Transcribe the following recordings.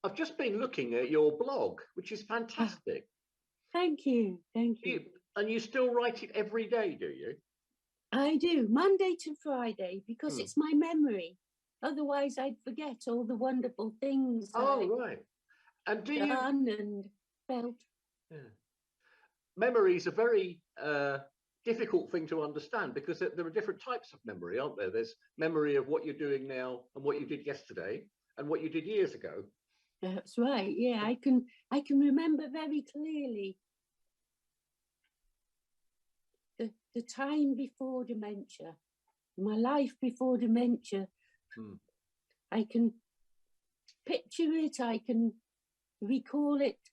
I've just been looking at your blog, which is Ah, fantastic. thank you, thank you. And you still write it every day, do you? I do, Monday to Friday, because Hmm. it's my memory. Otherwise, I'd forget all the wonderful things Oh, I've right. And do you? done and felt. Yeah. Memory is a very difficult thing to understand because there are different types of memory, aren't there? There's memory of what you're doing now and what you did yesterday and what you did years ago. That's right. Yeah, I can remember very clearly the time before dementia, my life before dementia. Hmm. I can picture it. I can recall it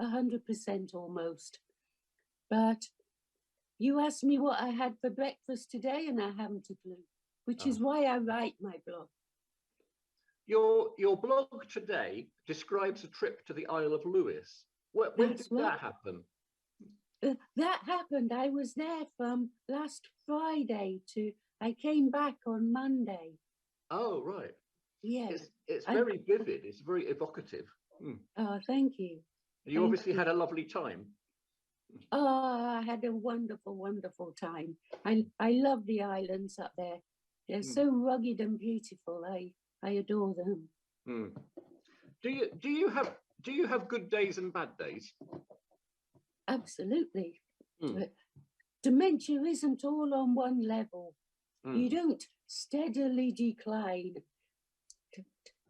100% almost. But you asked me what I had for breakfast today, and I haven't a clue, which is why I write my blog. Your blog today describes a trip to the Isle of Lewis. When did That's right. that happen? That happened. I was there from last Friday to, I came back on Monday. Oh, right. Yeah. It's very vivid. It's very evocative. Hmm. Oh, thank you. You obviously had a lovely time. Oh, I had a wonderful, wonderful time. I love the islands up there. They're so rugged and beautiful. I adore them. Hmm. Do you have good days and bad days? Absolutely. Hmm. Dementia isn't all on one level. Hmm. You don't steadily decline.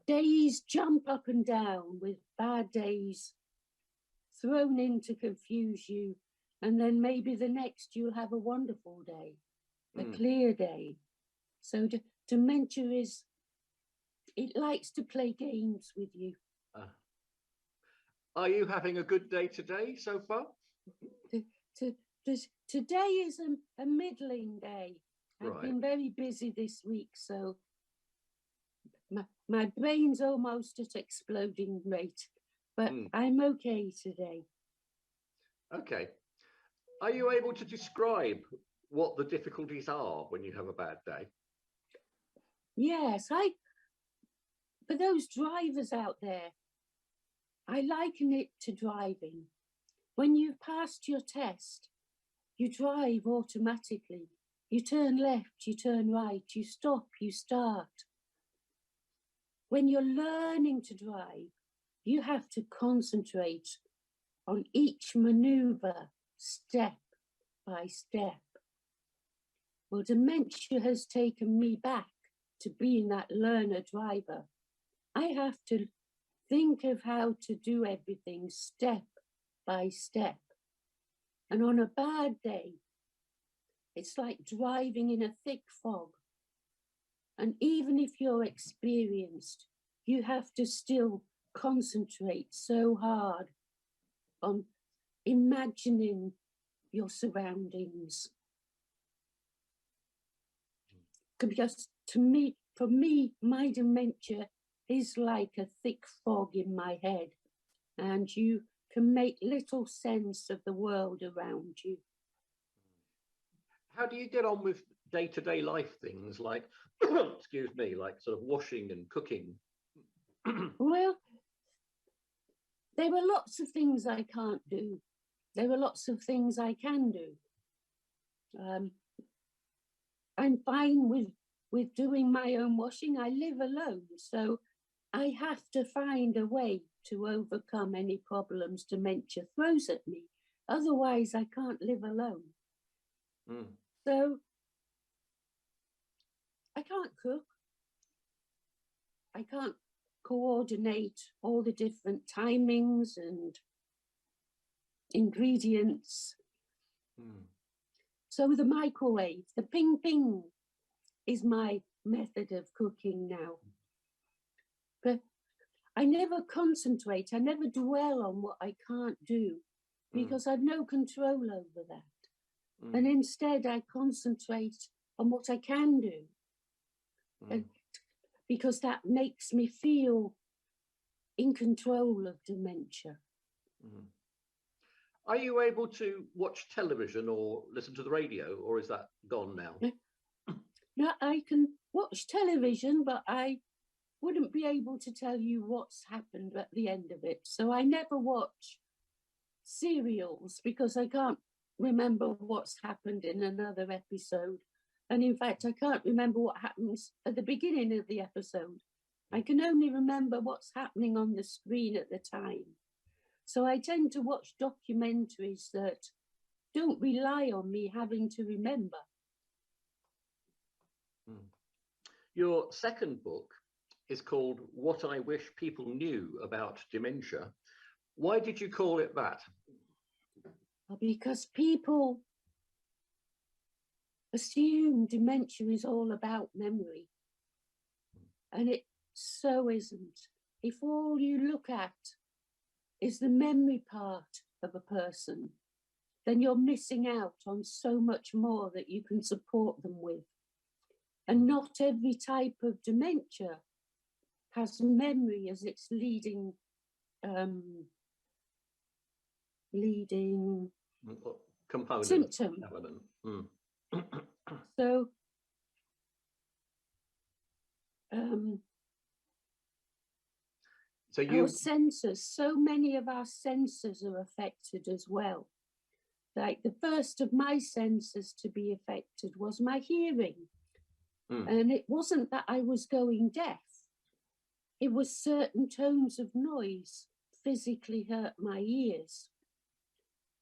Days jump up and down with bad days thrown in to confuse you. And then maybe the next you'll have a wonderful day, a clear day. So dementia it likes to play games with you. Are you having a good day today so far? Today is a middling day. I've been very busy this week, so my brain's almost at exploding rate, but I'm okay today. Okay. Are you able to describe what the difficulties are when you have a bad day? Yes, for those drivers out there, I liken it to driving. When you've passed your test, you drive automatically. You turn left, you turn right, you stop, you start. When you're learning to drive, you have to concentrate on each maneuver, step by step. Well, dementia has taken me back to being that learner driver. I have to think of how to do everything step by step. And on a bad day, it's like driving in a thick fog. And even if you're experienced, you have to still concentrate so hard on imagining your surroundings. Because for me, my dementia is like a thick fog in my head, and you can make little sense of the world around you. How do you get on with day-to-day life things like, excuse me, like sort of washing and cooking? Well, there are lots of things I can't do. There are lots of things I can do. I'm fine with doing my own washing. I live alone, so I have to find a way to overcome any problems dementia throws at me. Otherwise, I can't live alone. So I can't cook. I can't coordinate all the different timings and ingredients. So the microwave, the ping ping, is my method of cooking now. But I never concentrate, I never dwell on what I can't do because I've no control over that. And instead I concentrate on what I can do. And because that makes me feel in control of dementia. Are you able to watch television or listen to the radio, or is that gone now? No, I can watch television, but I wouldn't be able to tell you what's happened at the end of it. So I never watch serials because I can't remember what's happened in another episode. And in fact, I can't remember what happens at the beginning of the episode. I can only remember what's happening on the screen at the time. So I tend to watch documentaries that don't rely on me having to remember. Your second book is called What I Wish People Knew About Dementia. Why did you call it that? Because people assume dementia is all about memory, and it so isn't. If all you look at is the memory part of a person, then you're missing out on so much more that you can support them with. And not every type of dementia has memory as its leading component symptom. So our senses, so many of our senses are affected as well. Like the first of my senses to be affected was my hearing. And it wasn't that I was going deaf. It was certain tones of noise physically hurt my ears.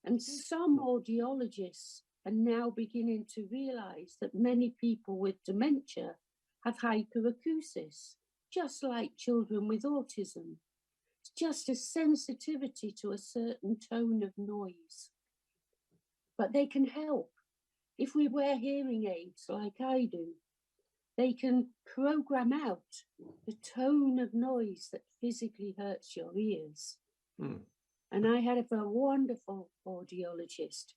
And some audiologists are now beginning to realize that many people with dementia have hyperacusis, just like children with autism. It's just a sensitivity to a certain tone of noise. But they can help. If we wear hearing aids like I do, they can program out the tone of noise that physically hurts your ears. And I had a wonderful audiologist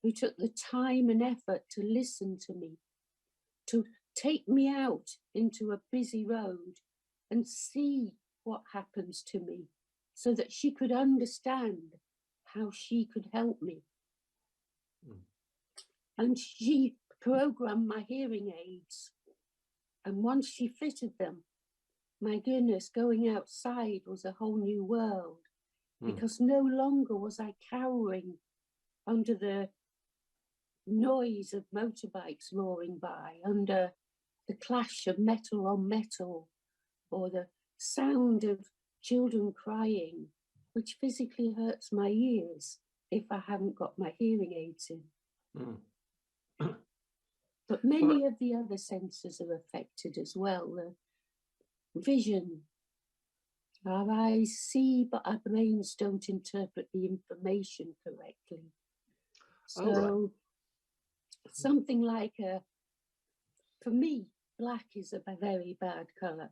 who took the time and effort to listen to me, to take me out into a busy road and see what happens to me so that she could understand how she could help me. And she programmed my hearing aids. And once she fitted them, my goodness, going outside was a whole new world, because no longer was I cowering under the noise of motorbikes roaring by, under the clash of metal on metal, or the sound of children crying, which physically hurts my ears if I haven't got my hearing aids in. But many of the other senses are affected as well. The vision. Our eyes see, but our brains don't interpret the information correctly. So something like, for me, black is a very bad colour.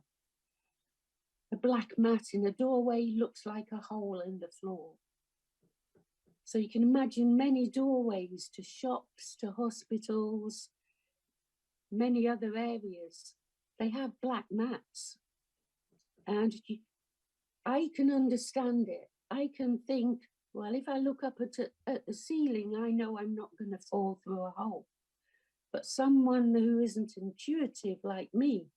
A black mat in a doorway looks like a hole in the floor. So you can imagine many doorways to shops, to hospitals, many other areas. They have black mats. And I can understand it. I can think, well, if I look up at the ceiling, I know I'm not going to fall through a hole. But someone who isn't intuitive like me,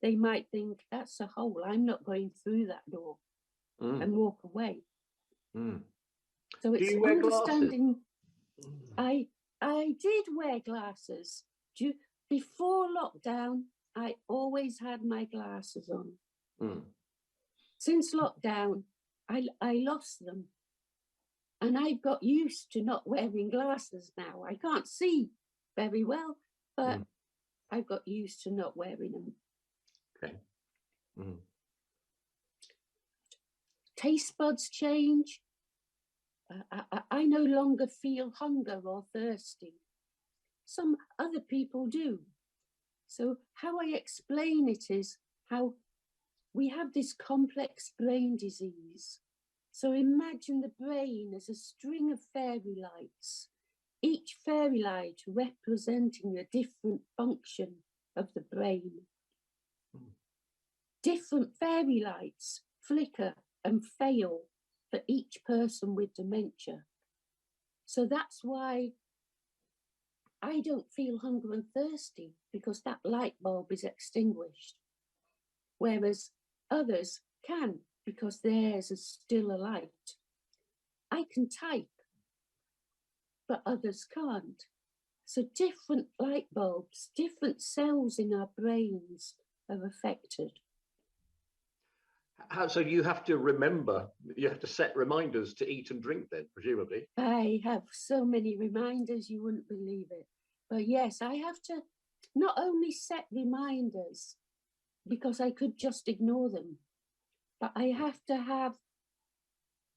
they might think, that's a hole. I'm not going through that door, and walk away. So it's understanding. I did wear glasses. Before lockdown, I always had my glasses on. Since lockdown, I lost them. And I've got used to not wearing glasses now. I can't see very well, but I've got used to not wearing them. Okay. Taste buds change. I no longer feel hunger or thirsty. Some other people do. So how I explain it is how we have this complex brain disease. So imagine the brain as a string of fairy lights, each fairy light representing a different function of the brain. Different fairy lights flicker and fail for each person with dementia. So that's why I don't feel hunger and thirsty, because that light bulb is extinguished. whereas others can, because theirs is still a light. I can type, but others can't. So different light bulbs, different cells in our brains are affected. So you have to remember, you have to set reminders to eat and drink then, presumably. I have so many reminders, you wouldn't believe it. But yes, I have to not only set reminders, because I could just ignore them, but I have to have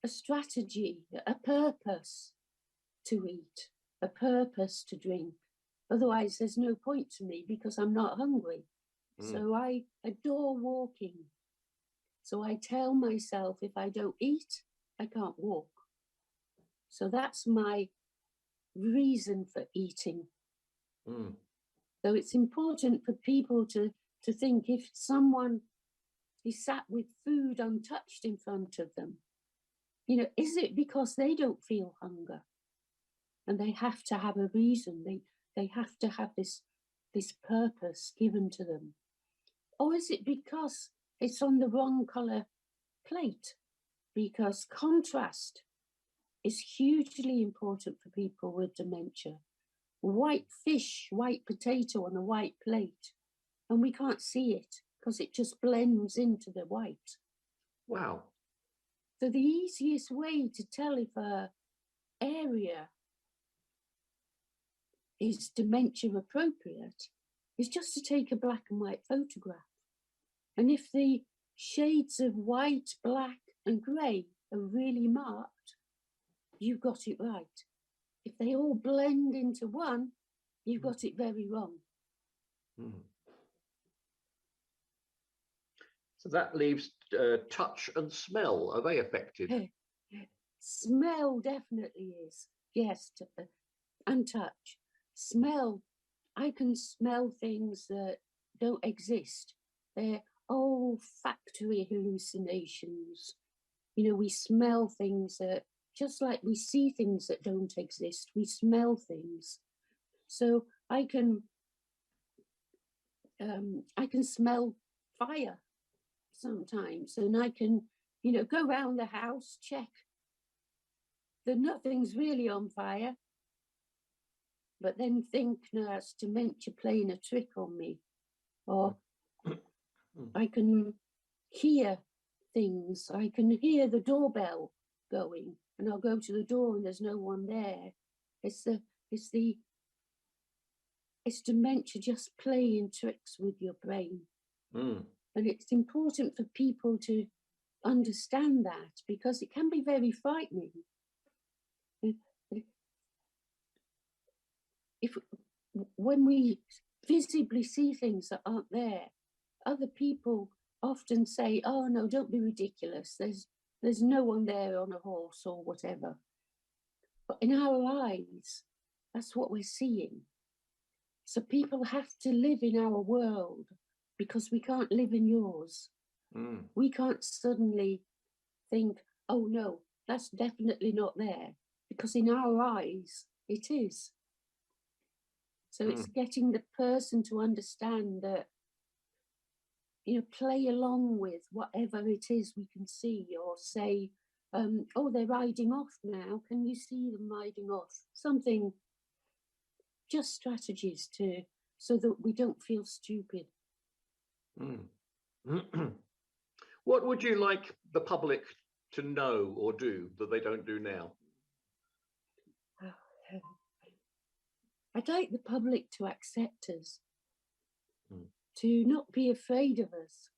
a strategy, a purpose to eat, a purpose to drink. Otherwise, there's no point to me because I'm not hungry. So I adore walking. So I tell myself if I don't eat, I can't walk. So that's my reason for eating. So it's important for people to think if someone is sat with food untouched in front of them, you know, is it because they don't feel hunger and they have to have a reason? They have to have this purpose given to them. Or is it because it's on the wrong color plate? Because contrast is hugely important for people with dementia. White fish, white potato on a white plate, and we can't see it because it just blends into the white. Wow. So the easiest way to tell if an area is dementia appropriate is just to take a black and white photograph. And if the shades of white, black and grey are really marked, you've got it right. If they all blend into one, you've got it very wrong. So that leaves touch and smell. Are they affected? Smell definitely is, yes, and touch. Smell, I can smell things that don't exist. They're olfactory hallucinations. You know, we smell things that, just like we see things that don't exist, we smell things. So I can smell fire sometimes, and I can, you know, go around the house, check that nothing's really on fire, but then think, no, it's dementia playing a trick on me. Or I can hear things. I can hear the doorbell going, and I'll go to the door and there's no one there. It's dementia just playing tricks with your brain. And it's important for people to understand that, because it can be very frightening. When we visibly see things that aren't there, other people often say, oh no, don't be ridiculous, there's no one there on a horse or whatever. But in our eyes, that's what we're seeing. So people have to live in our world, because we can't live in yours. We can't suddenly think, oh no, that's definitely not there, because in our eyes it is. So it's getting the person to understand that, you know, play along with whatever it is we can see, or say, oh, they're riding off now, can you see them riding off? Something, just strategies so that we don't feel stupid. What would you like the public to know or do that they don't do now? I'd like the public to accept us, to not be afraid of us.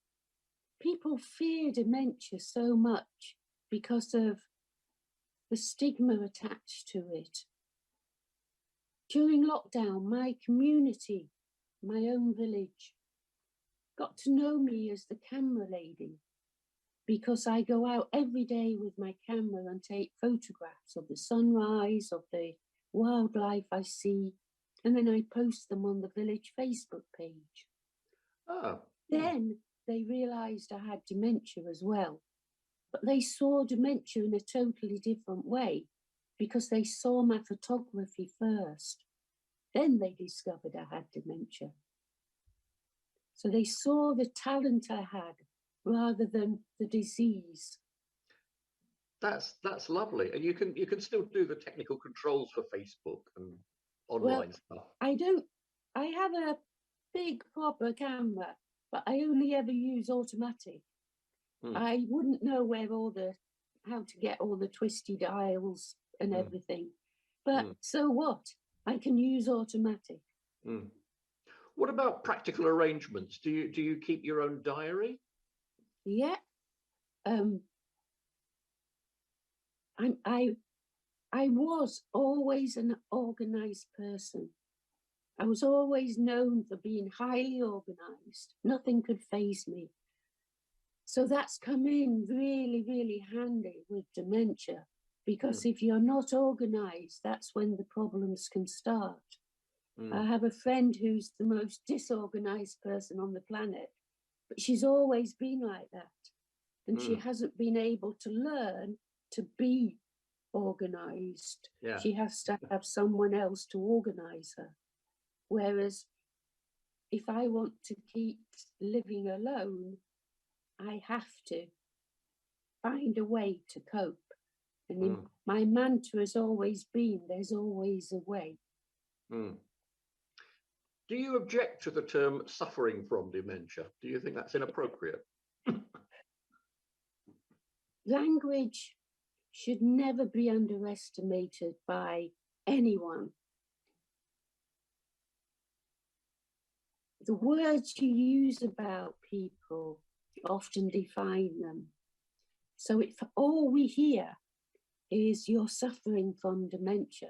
People fear dementia so much because of the stigma attached to it. During lockdown, my community, my own village, got to know me as the camera lady, because I go out every day with my camera and take photographs of the sunrise, of the wildlife I see, and then I post them on the village Facebook page. Then they realised I had dementia as well, but they saw dementia in a totally different way, because they saw my photography first. Then they discovered I had dementia. So they saw the talent I had rather than the disease. That's lovely. And you can still do the technical controls for Facebook and online stuff. I have a big proper camera, but I only ever use automatic. I wouldn't know how to get all the twisty dials and everything. But so what? I can use automatic. What about practical arrangements? Do you keep your own diary? Yeah. I was always an organized person. I was always known for being highly organized. Nothing could faze me. So that's come in really, really handy with dementia, because if you're not organized, that's when the problems can start. I have a friend who's the most disorganized person on the planet, but she's always been like that. And she hasn't been able to learn to be organized. Yeah. She has to have someone else to organize her. Whereas if I want to keep living alone, I have to find a way to cope. And my mantra has always been, there's always a way. Do you object to the term suffering from dementia? Do you think that's inappropriate? Language should never be underestimated by anyone. The words you use about people often define them. So if all we hear is you're suffering from dementia,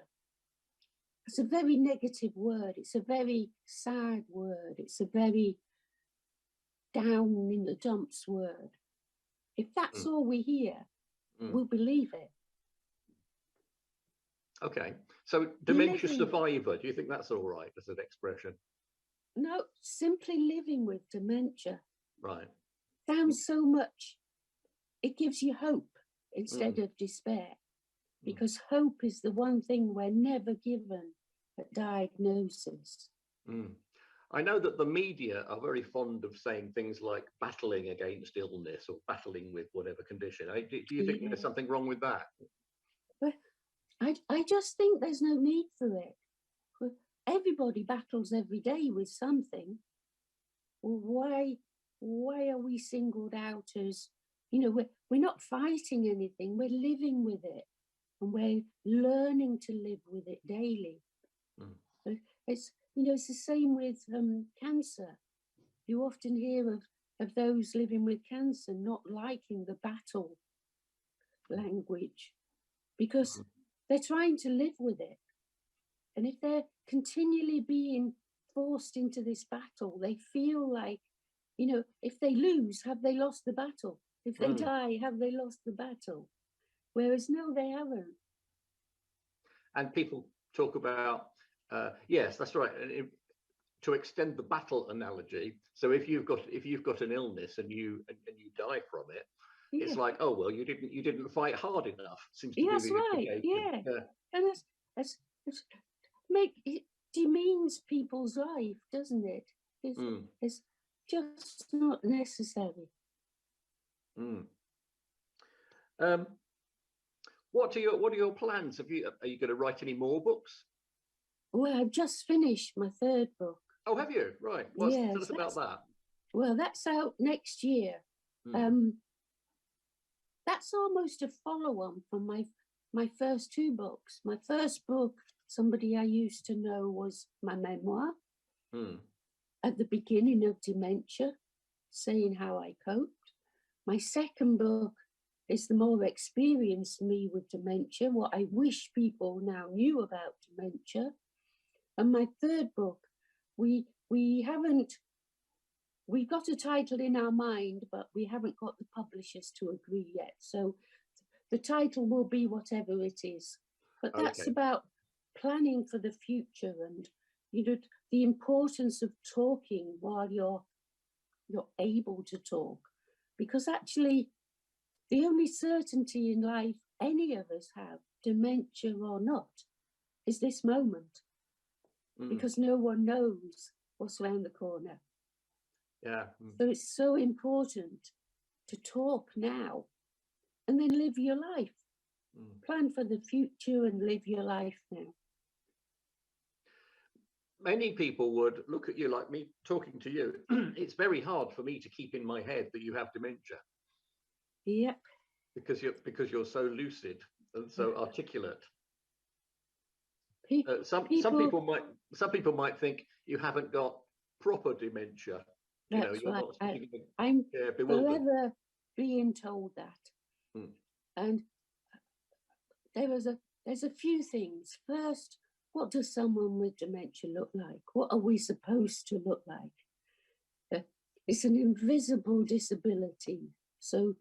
it's a very negative word. It's a very sad word. It's a very down in the dumps word. If that's all we hear, we'll believe it. Okay. So dementia survivor, do you think that's all right as an expression? No, simply living with dementia. Right. Sounds so much, it gives you hope instead of despair, because hope is the one thing we're never given at diagnosis. I know that the media are very fond of saying things like battling against illness or battling with whatever condition. Do you think there's something wrong with that? But I just think there's no need for it. Everybody battles every day with something. Why are we singled out as, we're not fighting anything, we're living with it, and we're learning to live with it daily. It's it's the same with cancer. You often hear of those living with cancer not liking the battle language because they're trying to live with it. And if they're continually being forced into this battle, they feel like, if they lose, have they lost the battle? If they die, have they lost the battle? Whereas no, they haven't. And people talk about, yes, that's right. To extend the battle analogy, so if you've got an illness and you die from it, it's like, oh well, you didn't fight hard enough. Seems to be that's the right. implication. And that's it demeans people's life, doesn't it? It's just not necessary. What are your plans? Are you going to write any more books? Well, I've just finished my third book. Oh, have you? Right. Tell us about that. Well, that's out next year. That's almost a follow-on from my first two books. My first book, Somebody I Used to Know, was my memoir at the beginning of dementia, saying how I coped. My second book is the more experienced me with dementia, what I wish people now knew about dementia. And my third book, we've got a title in our mind, but we haven't got the publishers to agree yet. So the title will be whatever it is. But that's about planning for the future and, the importance of talking while you're able to talk. Because actually, the only certainty in life any of us have, dementia or not, is this moment. Because no one knows what's around the corner. Yeah. So it's so important to talk now and then live your life. Plan for the future and live your life now. Many people would look at you like me talking to you. It's very hard for me to keep in my head that you have dementia. Yep. Because you're so lucid and so articulate. Some people might think you haven't got proper dementia. That's you're right. not I'm bewildered. forever being told that. And there's a few things. First, what does someone with dementia look like? What are we supposed to look like? It's an invisible disability, so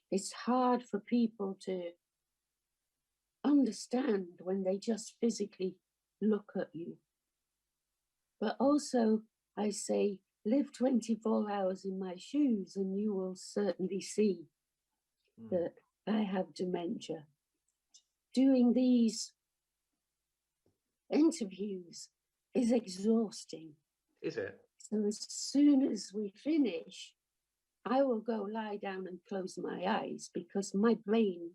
it's hard for people to understand when they just physically look at you. But also, I say, live 24 hours in my shoes and you will certainly see that I have dementia. Doing these interviews is exhausting. Is it? So as soon as we finish, I will go lie down and close my eyes because my brain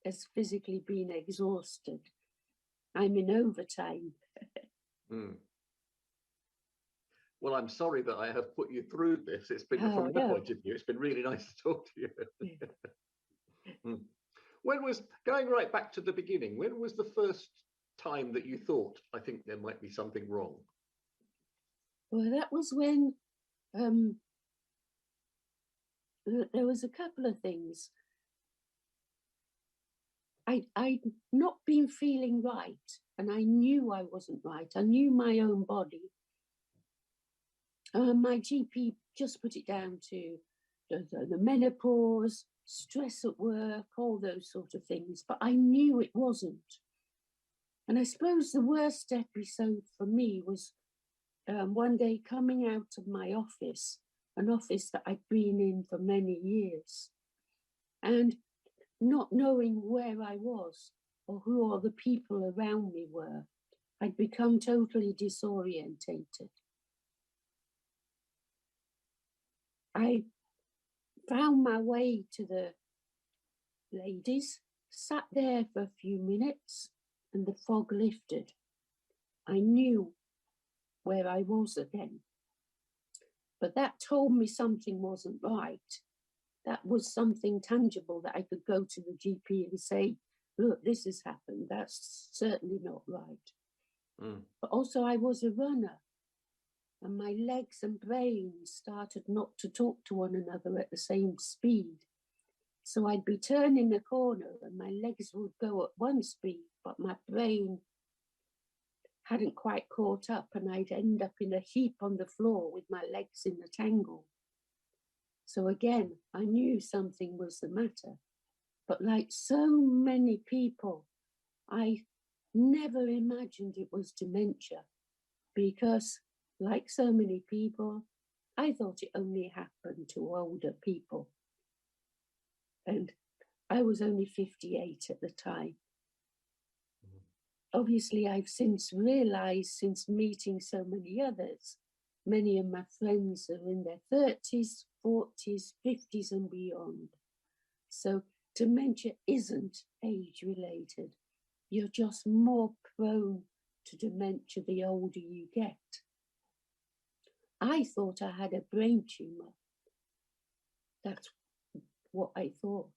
has physically been exhausted. I'm in overtime. Well, I'm sorry that I have put you through this. It's been, from my point of view, it's been really nice to talk to you. When was, going right back to the beginning, when was the first time that you thought, I think there might be something wrong? Well, that was when there was a couple of things. I'd not been feeling right, and I knew I wasn't right. I knew my own body. My GP just put it down to the menopause, stress at work, all those sort of things, but I knew it wasn't. And I suppose the worst episode for me was one day coming out of my office, an office that I'd been in for many years, and not knowing where I was or who all the people around me were. I'd become totally disorientated. I found my way to the ladies, sat there for a few minutes, and the fog lifted. I knew where I was again. But that told me something wasn't right. That was something tangible that I could go to the GP and say, look, this has happened. That's certainly not right. But also I was a runner, and my legs and brain started not to talk to one another at the same speed. So I'd be turning a corner and my legs would go at one speed, but my brain hadn't quite caught up, and I'd end up in a heap on the floor with my legs in a tangle. So again, I knew something was the matter. But like so many people, I never imagined it was dementia because, like so many people, I thought it only happened to older people. And I was only 58 at the time. Obviously, I've since realized, since meeting so many others, many of my friends are in their 30s, 40s, 50s and beyond. So dementia isn't age-related. You're just more prone to dementia the older you get. I thought I had a brain tumor. That's what I thought.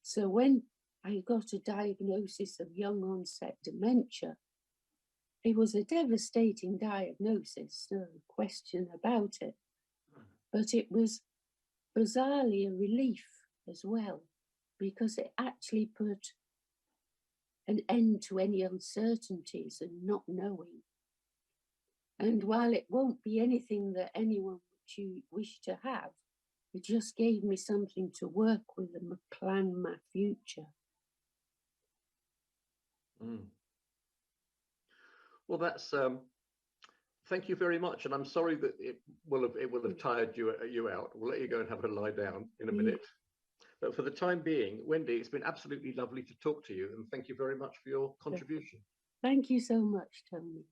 So when I got a diagnosis of young onset dementia, it was a devastating diagnosis, no question about it. But it was bizarrely a relief as well, because it actually put an end to any uncertainties and not knowing. And while it won't be anything that anyone would wish to have, it just gave me something to work with and plan my future. Well, that's thank you very much, and I'm sorry that it will have tired you out. We'll let you go and have a lie down in a minute. But for the time being, Wendy, it's been absolutely lovely to talk to you, and thank you very much for your contribution. Thank you so much, Tony.